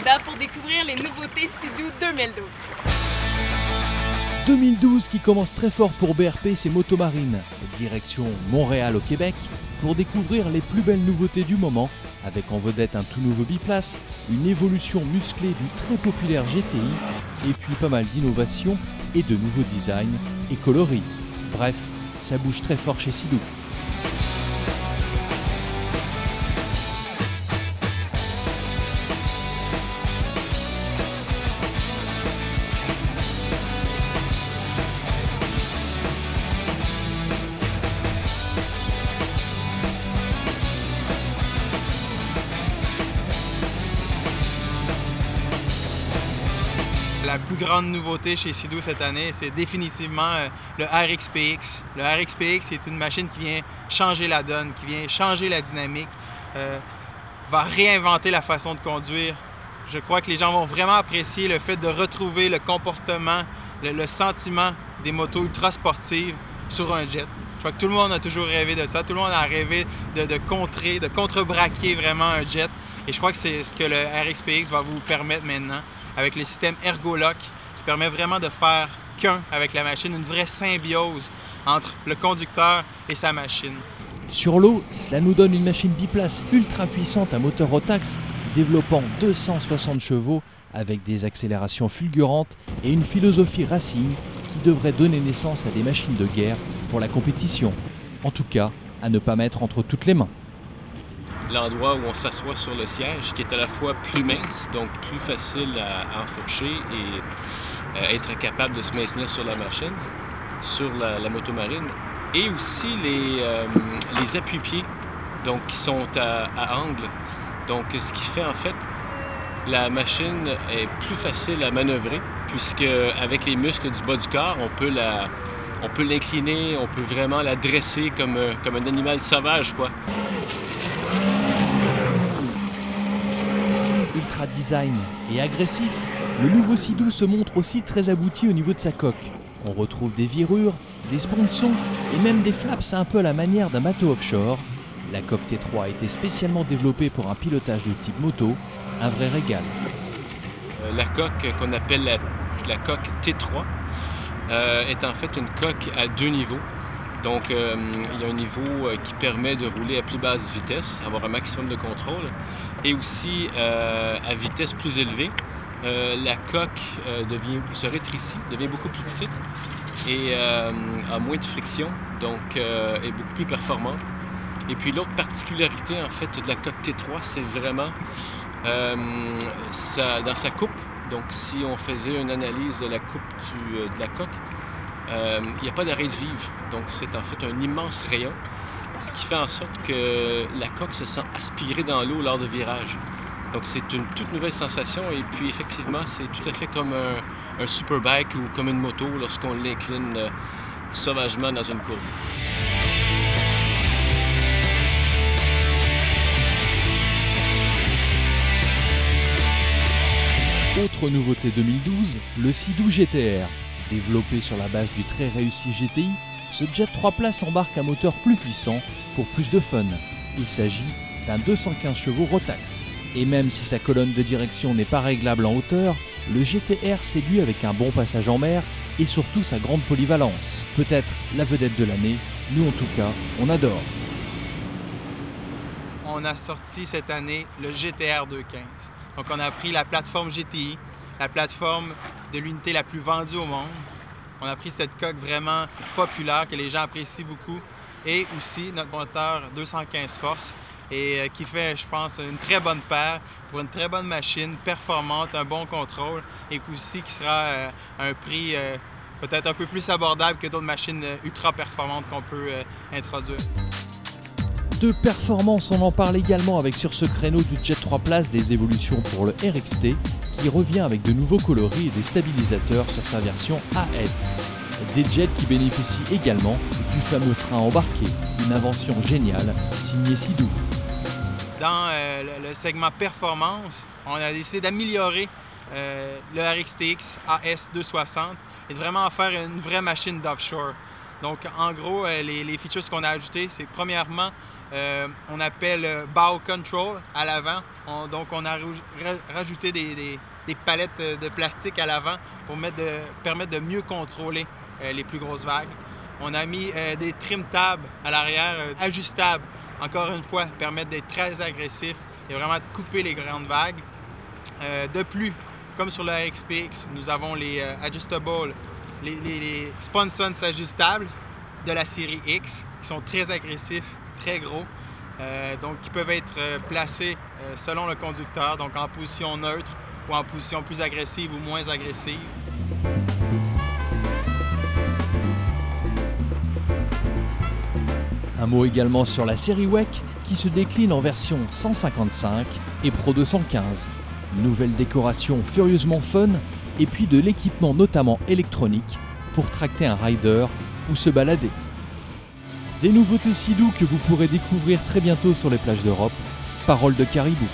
Canada pour découvrir les nouveautés Sea-Doo 2012. 2012 qui commence très fort pour BRP, c'est Motomarine. Direction Montréal au Québec pour découvrir les plus belles nouveautés du moment, avec en vedette un tout nouveau biplace, une évolution musclée du très populaire GTI, et puis pas mal d'innovations et de nouveaux designs et coloris. Bref, ça bouge très fort chez Sea-Doo. La plus grande nouveauté chez Sea-Doo cette année, c'est définitivement le RXPX. Le RXPX est une machine qui vient changer la donne, qui vient changer la dynamique, va réinventer la façon de conduire. Je crois que les gens vont vraiment apprécier le fait de retrouver le comportement, le sentiment des motos ultra sportives sur un jet. Je crois que tout le monde a toujours rêvé de ça, tout le monde a rêvé de contrebraquer vraiment un jet. Et je crois que c'est ce que le RXPX va vous permettre maintenant, avec le système ErgoLock, qui permet vraiment de faire qu'un avec la machine, une vraie symbiose entre le conducteur et sa machine. Sur l'eau, cela nous donne une machine biplace ultra puissante à moteur Rotax, développant 260 chevaux avec des accélérations fulgurantes et une philosophie racing qui devrait donner naissance à des machines de guerre pour la compétition. En tout cas, à ne pas mettre entre toutes les mains. L'endroit où on s'assoit sur le siège, qui est à la fois plus mince, donc plus facile à enfourcher et être capable de se maintenir sur la machine, sur la Motomarine, et aussi les appuis-pieds, donc qui sont à angle. Donc ce qui fait en fait la machine est plus facile à manœuvrer, puisque avec les muscles du bas du corps, on peut l'incliner, on peut vraiment la dresser comme un animal sauvage, quoi. Ultra design et agressif, le nouveau Sea-Doo se montre aussi très abouti au niveau de sa coque. On retrouve des virures, des sponsons et même des flaps un peu à la manière d'un bateau offshore. La coque T3 a été spécialement développée pour un pilotage de type moto, un vrai régal. La coque qu'on appelle la coque T3 est en fait une coque à deux niveaux. Donc, il y a un niveau qui permet de rouler à plus basse vitesse, avoir un maximum de contrôle. Et aussi, à vitesse plus élevée, la coque se rétrécit, devient beaucoup plus petite et a moins de friction, donc est beaucoup plus performante. Et puis l'autre particularité en fait de la coque T3, c'est vraiment dans sa coupe. Donc, si on faisait une analyse de la coupe de la coque, il n'y a pas d'arrêt de vivre, donc c'est en fait un immense rayon, ce qui fait en sorte que la coque se sent aspirée dans l'eau lors de virages. Donc c'est une toute nouvelle sensation et puis effectivement c'est tout à fait comme un superbike ou comme une moto lorsqu'on l'incline sauvagement dans une courbe. Autre nouveauté 2012, le Sea-Doo GTR. Développé sur la base du très réussi GTI, ce jet 3 places embarque un moteur plus puissant pour plus de fun. Il s'agit d'un 215 chevaux Rotax. Et même si sa colonne de direction n'est pas réglable en hauteur, le GTR séduit avec un bon passage en mer et surtout sa grande polyvalence. Peut-être la vedette de l'année, nous en tout cas, on adore. On a sorti cette année le GTR 215. Donc on a pris la plateforme GTI, la plateforme de l'unité la plus vendue au monde. On a pris cette coque vraiment populaire que les gens apprécient beaucoup et aussi notre moteur 215 forces et qui fait, je pense, une très bonne paire pour une très bonne machine, performante, un bon contrôle et aussi qui sera à un prix peut-être un peu plus abordable que d'autres machines ultra performantes qu'on peut introduire. De performance, on en parle également avec sur ce créneau du jet 3 places des évolutions pour le RXT qui revient avec de nouveaux coloris et des stabilisateurs sur sa version AS. Des jets qui bénéficient également du fameux frein embarqué, une invention géniale signée Sea-Doo. Dans le segment performance, on a décidé d'améliorer le RXTX AS 260 et de vraiment en faire une vraie machine d'offshore. Donc en gros, les features qu'on a ajoutées, c'est premièrement, on appelle bow control à l'avant. Donc on a rajouté des palettes de plastique à l'avant pour permettre de mieux contrôler les plus grosses vagues. On a mis des trim tabs à l'arrière, ajustables, encore une fois, permettent d'être très agressifs et vraiment de couper les grandes vagues. De plus, comme sur le RXPX, nous avons les adjustables, les sponsons ajustables de la série X, qui sont très agressifs, très gros, donc qui peuvent être placés selon le conducteur, donc en position neutre ou en position plus agressive ou moins agressive. Un mot également sur la série WEC qui se décline en version 155 et Pro 215. Nouvelle décoration furieusement fun et puis de l'équipement notamment électronique pour tracter un rider ou se balader. Des nouveautés Sea-Doo que vous pourrez découvrir très bientôt sur les plages d'Europe. Parole de Caribou.